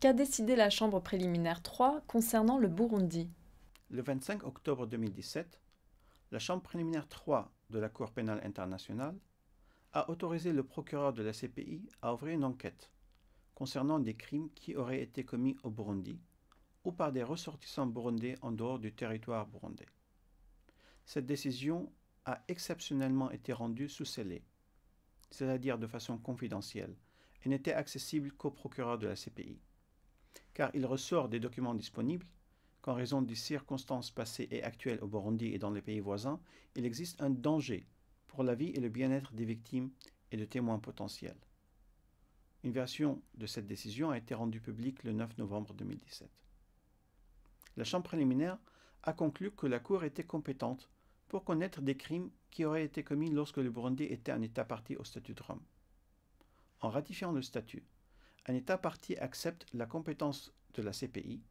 Qu'a décidé la Chambre préliminaire 3 concernant le Burundi? Le 25 octobre 2017, la Chambre préliminaire 3 de la Cour pénale internationale a autorisé le procureur de la CPI à ouvrir une enquête concernant des crimes qui auraient été commis au Burundi ou par des ressortissants burundais en dehors du territoire burundais. Cette décision a exceptionnellement été rendue sous scellé, c'est-à-dire de façon confidentielle, et n'était accessible qu'au procureur de la CPI. Car il ressort des documents disponibles qu'en raison des circonstances passées et actuelles au Burundi et dans les pays voisins, il existe un danger pour la vie et le bien-être des victimes et de témoins potentiels. Une version de cette décision a été rendue publique le 9 novembre 2017. La Chambre préliminaire a conclu que la Cour était compétente pour connaître des crimes qui auraient été commis lorsque le Burundi était un État partie au statut de Rome. En ratifiant le statut, un État partie accepte la compétence de la CPI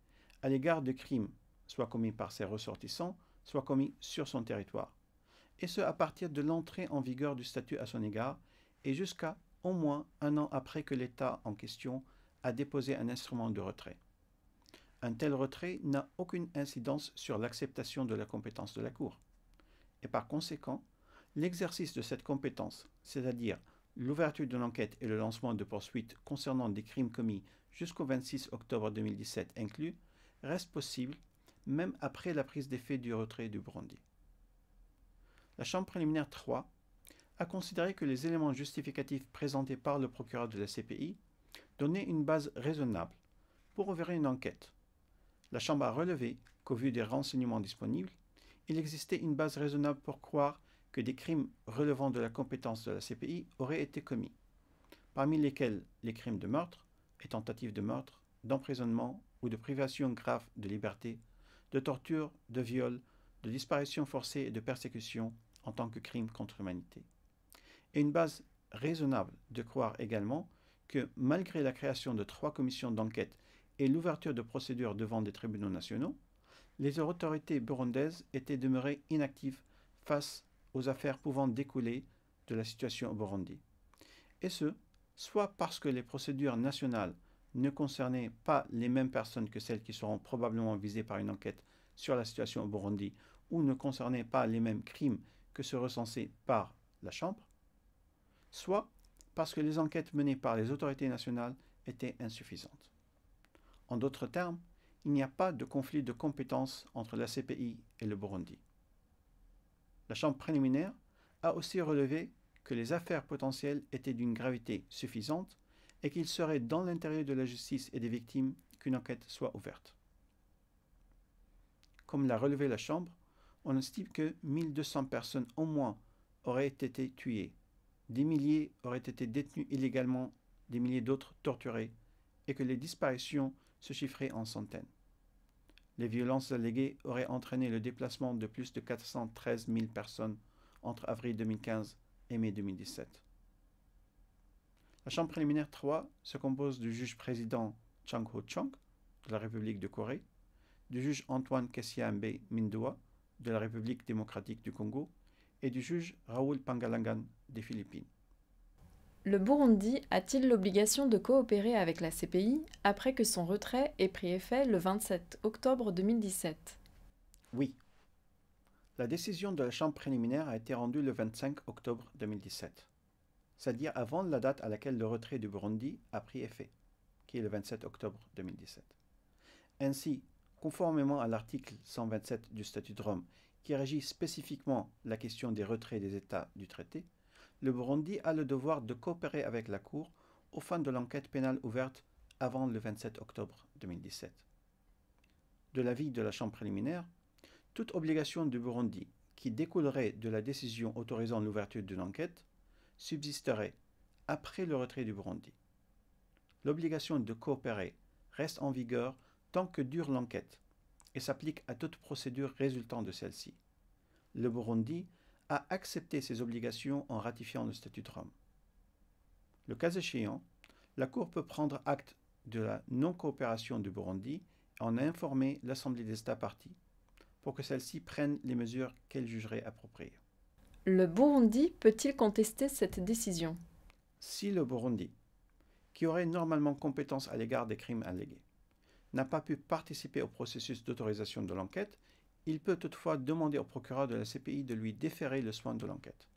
à l'égard de crimes soit commis par ses ressortissants, soit commis sur son territoire, et ce à partir de l'entrée en vigueur du statut à son égard et jusqu'à au moins un an après que l'État en question a déposé un instrument de retrait. Un tel retrait n'a aucune incidence sur l'acceptation de la compétence de la Cour. Et par conséquent, l'exercice de cette compétence, c'est-à-dire l'ouverture d'une enquête et le lancement de poursuites concernant des crimes commis jusqu'au 26 octobre 2017 inclus, reste possible même après la prise d'effet du retrait du Burundi. La Chambre préliminaire 3 a considéré que les éléments justificatifs présentés par le procureur de la CPI donnaient une base raisonnable pour ouvrir une enquête. La Chambre a relevé qu'au vu des renseignements disponibles, il existait une base raisonnable pour croire que des crimes relevant de la compétence de la CPI auraient été commis, parmi lesquels les crimes de meurtre et tentatives de meurtre, d'emprisonnement ou de privation grave de liberté, de torture, de viol, de disparition forcée et de persécution en tant que crimes contre l'humanité. Et une base raisonnable de croire également que malgré la création de 3 commissions d'enquête et l'ouverture de procédures devant des tribunaux nationaux, les autorités burundaises étaient demeurées inactives face aux affaires pouvant découler de la situation au Burundi. Et ce, soit parce que les procédures nationales ne concernaient pas les mêmes personnes que celles qui seront probablement visées par une enquête sur la situation au Burundi, ou ne concernaient pas les mêmes crimes que ceux recensés par la Chambre, soit parce que les enquêtes menées par les autorités nationales étaient insuffisantes. En d'autres termes, il n'y a pas de conflit de compétences entre la CPI et le Burundi. La Chambre préliminaire a aussi relevé que les affaires potentielles étaient d'une gravité suffisante et qu'il serait dans l'intérêt de la justice et des victimes qu'une enquête soit ouverte. Comme l'a relevé la Chambre, on estime que 1200 personnes au moins auraient été tuées, des milliers auraient été détenues illégalement, des milliers d'autres torturées, et que les disparitions se chiffraient en centaines. Les violences alléguées auraient entraîné le déplacement de plus de 413 000 personnes entre avril 2015 et mai 2017. La Chambre préliminaire 3 se compose du juge président Chang Ho-chang de la République de Corée, du juge Antoine Kessiambe Mindua de la République démocratique du Congo et du juge Raoul Pangalangan des Philippines. Le Burundi a-t-il l'obligation de coopérer avec la CPI après que son retrait ait pris effet le 27 octobre 2017? Oui. La décision de la Chambre préliminaire a été rendue le 25 octobre 2017, c'est-à-dire avant la date à laquelle le retrait du Burundi a pris effet, qui est le 27 octobre 2017. Ainsi, conformément à l'article 127 du statut de Rome, qui régit spécifiquement la question des retraits des États du traité, le Burundi a le devoir de coopérer avec la Cour aux fins de l'enquête pénale ouverte avant le 27 octobre 2017. De l'avis de la Chambre préliminaire, toute obligation du Burundi qui découlerait de la décision autorisant l'ouverture d'une enquête subsisterait après le retrait du Burundi. L'obligation de coopérer reste en vigueur tant que dure l'enquête et s'applique à toute procédure résultant de celle-ci. Le Burundi a accepté ces obligations en ratifiant le statut de Rome. Le cas échéant, la Cour peut prendre acte de la non-coopération du Burundi et en informer l'Assemblée des États parties pour que celle-ci prenne les mesures qu'elle jugerait appropriées. Le Burundi peut-il contester cette décision? Si le Burundi, qui aurait normalement compétence à l'égard des crimes allégués, n'a pas pu participer au processus d'autorisation de l'enquête, il peut toutefois demander au procureur de la CPI de lui déférer le soin de l'enquête.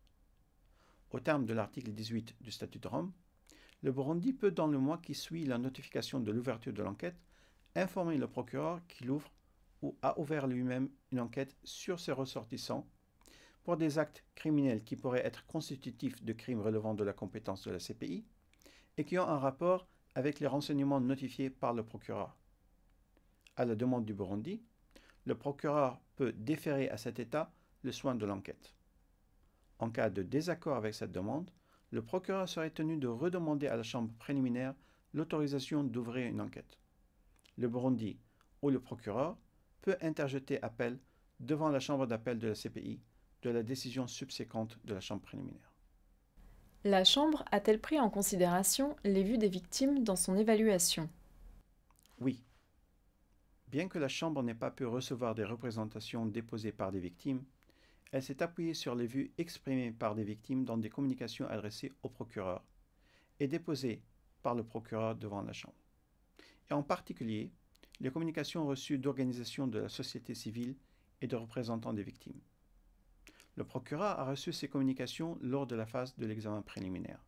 Au terme de l'article 18 du Statut de Rome, le Burundi peut, dans le mois qui suit la notification de l'ouverture de l'enquête, informer le procureur qu'il ouvre ou a ouvert lui-même une enquête sur ses ressortissants pour des actes criminels qui pourraient être constitutifs de crimes relevant de la compétence de la CPI et qui ont un rapport avec les renseignements notifiés par le procureur. À la demande du Burundi, le procureur peut déférer à cet État le soin de l'enquête. En cas de désaccord avec cette demande, le procureur serait tenu de redemander à la chambre préliminaire l'autorisation d'ouvrir une enquête. Le Burundi ou le procureur peut interjeter appel devant la chambre d'appel de la CPI de la décision subséquente de la chambre préliminaire. La Chambre a-t-elle pris en considération les vues des victimes dans son évaluation? Oui. Bien que la Chambre n'ait pas pu recevoir des représentations déposées par des victimes, elle s'est appuyée sur les vues exprimées par des victimes dans des communications adressées au procureur et déposées par le procureur devant la Chambre. Et en particulier, les communications reçues d'organisations de la société civile et de représentants des victimes. Le procureur a reçu ces communications lors de la phase de l'examen préliminaire.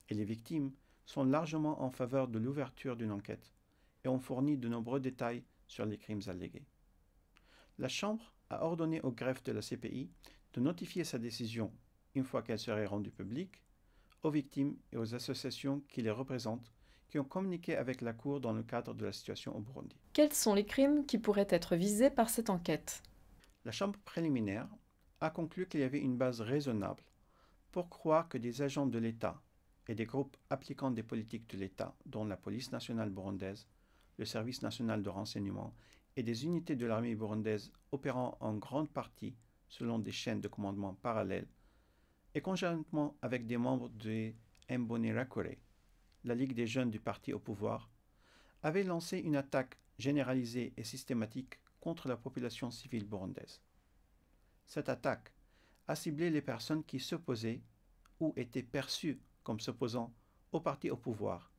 Et les victimes sont largement en faveur de l'ouverture d'une enquête et ont fourni de nombreux détails sur les crimes allégués. La Chambre a ordonné au greffe de la CPI de notifier sa décision, une fois qu'elle serait rendue publique, aux victimes et aux associations qui les représentent, qui ont communiqué avec la Cour dans le cadre de la situation au Burundi. Quels sont les crimes qui pourraient être visés par cette enquête? La Chambre préliminaire a conclu qu'il y avait une base raisonnable pour croire que des agents de l'État et des groupes appliquant des politiques de l'État, dont la police nationale burundaise, le service national de renseignement et des unités de l'armée burundaise opérant en grande partie selon des chaînes de commandement parallèles, et conjointement avec des membres de Imbonerakure, la Ligue des jeunes du parti au pouvoir, avaient lancé une attaque généralisée et systématique contre la population civile burundaise. Cette attaque a ciblé les personnes qui s'opposaient ou étaient perçues comme s'opposant au parti au pouvoir,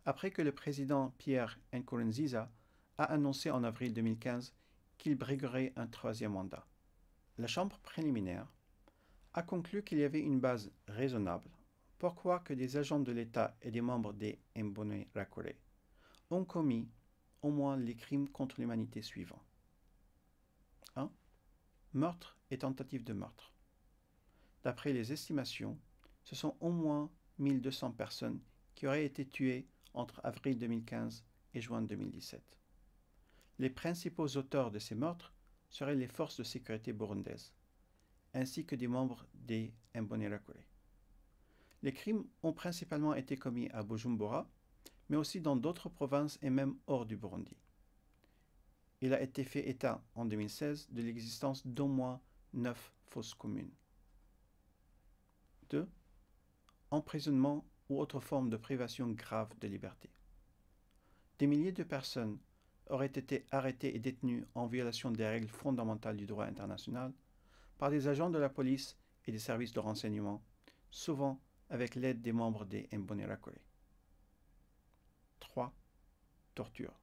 après que le président Pierre Nkurunziza a annoncé en avril 2015 qu'il briguerait un troisième mandat. La Chambre préliminaire a conclu qu'il y avait une base raisonnable pour croire que des agents de l'État et des membres des Imbonerakure ont commis au moins les crimes contre l'humanité suivants. 1. Meurtre et tentative de meurtre. D'après les estimations, ce sont au moins 1200 personnes qui auraient été tuées entre avril 2015 et juin 2017. Les principaux auteurs de ces meurtres seraient les forces de sécurité burundaises, ainsi que des membres des Imbonerakure. Les crimes ont principalement été commis à Bujumbura, mais aussi dans d'autres provinces et même hors du Burundi. Il a été fait état en 2016 de l'existence d'au moins 9 fosses communes. 2. Emprisonnement ou autre forme de privation grave de liberté. Des milliers de personnes auraient été arrêtées et détenues en violation des règles fondamentales du droit international par des agents de la police et des services de renseignement, souvent avec l'aide des membres des Imbonerakure. 3. Torture.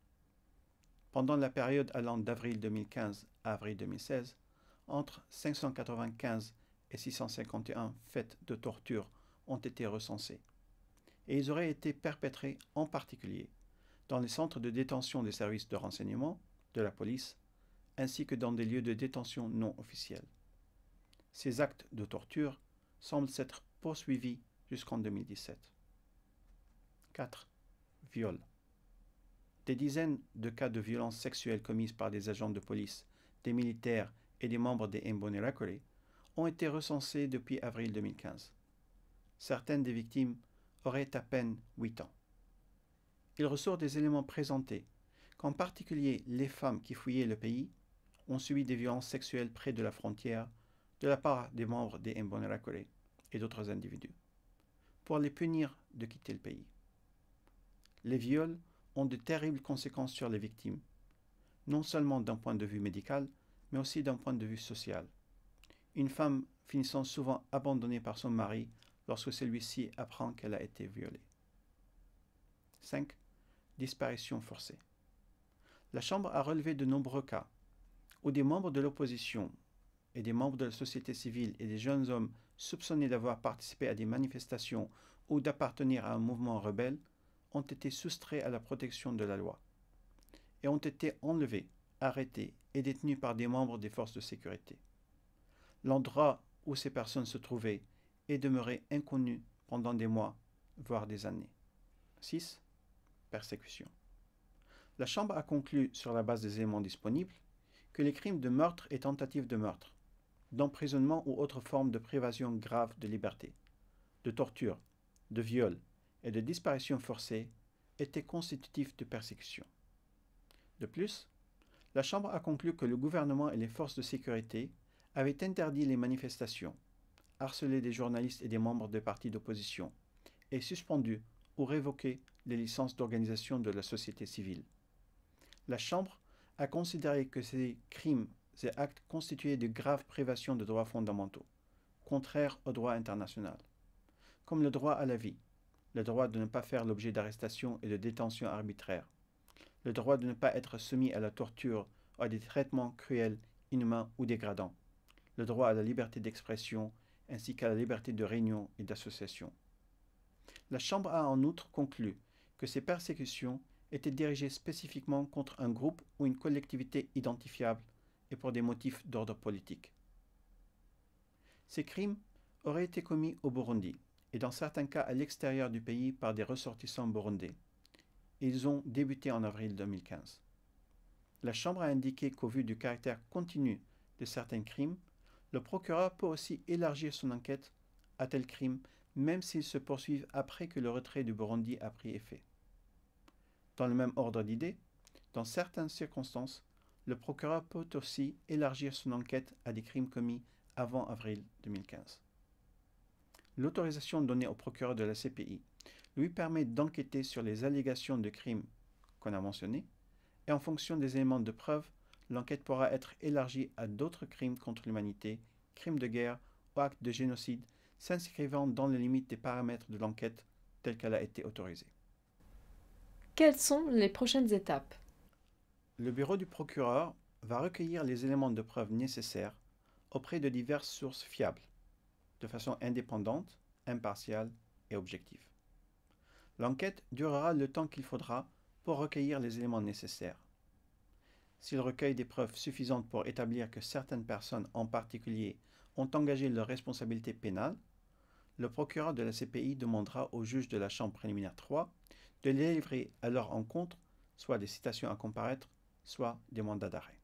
Pendant la période allant d'avril 2015 à avril 2016, entre 595 et 651 faits de torture ont été recensés, et ils auraient été perpétrés en particulier dans les centres de détention des services de renseignement, de la police, ainsi que dans des lieux de détention non officiels. Ces actes de torture semblent s'être poursuivis jusqu'en 2017. 4. Viol. Des dizaines de cas de violences sexuelles commises par des agents de police, des militaires et des membres des Imbonerakure ont été recensés depuis avril 2015. Certaines des victimes auraient à peine 8 ans. Il ressort des éléments présentés qu'en particulier les femmes qui fouillaient le pays ont subi des violences sexuelles près de la frontière de la part des membres des Imbonerakure et d'autres individus, pour les punir de quitter le pays. Les viols ont de terribles conséquences sur les victimes, non seulement d'un point de vue médical, mais aussi d'un point de vue social. Une femme finissant souvent abandonnée par son mari lorsque celui-ci apprend qu'elle a été violée. 5. Disparition forcée. La Chambre a relevé de nombreux cas où des membres de l'opposition et des membres de la société civile et des jeunes hommes soupçonnés d'avoir participé à des manifestations ou d'appartenir à un mouvement rebelle ont été soustraits à la protection de la loi et ont été enlevés, arrêtés et détenus par des membres des forces de sécurité. L'endroit où ces personnes se trouvaient est demeuré inconnu pendant des mois, voire des années. 6. Persécution. La Chambre a conclu, sur la base des éléments disponibles, que les crimes de meurtre et tentative de meurtre, d'emprisonnement ou autres formes de privation grave de liberté, de torture, de viol et de disparition forcée étaient constitutifs de persécution. De plus, la Chambre a conclu que le gouvernement et les forces de sécurité avaient interdit les manifestations, harcelé des journalistes et des membres des partis d'opposition et suspendu ou révoqué les licences d'organisation de la société civile. La Chambre a considéré que ces crimes et actes constituaient de graves privations de droits fondamentaux, contraires au droit international, comme le droit à la vie, le droit de ne pas faire l'objet d'arrestations et de détentions arbitraires, le droit de ne pas être soumis à la torture ou à des traitements cruels, inhumains ou dégradants, le droit à la liberté d'expression ainsi qu'à la liberté de réunion et d'association. La Chambre a en outre conclu que ces persécutions étaient dirigées spécifiquement contre un groupe ou une collectivité identifiable et pour des motifs d'ordre politique. Ces crimes auraient été commis au Burundi et dans certains cas à l'extérieur du pays par des ressortissants burundais. Ils ont débuté en avril 2015. La Chambre a indiqué qu'au vu du caractère continu de certains crimes, le procureur peut aussi élargir son enquête à tels crimes, même s'ils se poursuivent après que le retrait du Burundi a pris effet. Dans le même ordre d'idées, dans certaines circonstances, le procureur peut aussi élargir son enquête à des crimes commis avant avril 2015. L'autorisation donnée au procureur de la CPI lui permet d'enquêter sur les allégations de crimes qu'on a mentionnés, et en fonction des éléments de preuve, l'enquête pourra être élargie à d'autres crimes contre l'humanité, crimes de guerre ou actes de génocide, s'inscrivant dans les limites des paramètres de l'enquête telle qu'elle a été autorisée. Quelles sont les prochaines étapes? Le bureau du procureur va recueillir les éléments de preuve nécessaires auprès de diverses sources fiables, de façon indépendante, impartiale et objective. L'enquête durera le temps qu'il faudra pour recueillir les éléments nécessaires. S'il recueille des preuves suffisantes pour établir que certaines personnes en particulier ont engagé leur responsabilité pénale, le procureur de la CPI demandera au juge de la Chambre préliminaire 3 de les livrer à leur encontre, soit des citations à comparaître, soit des mandats d'arrêt.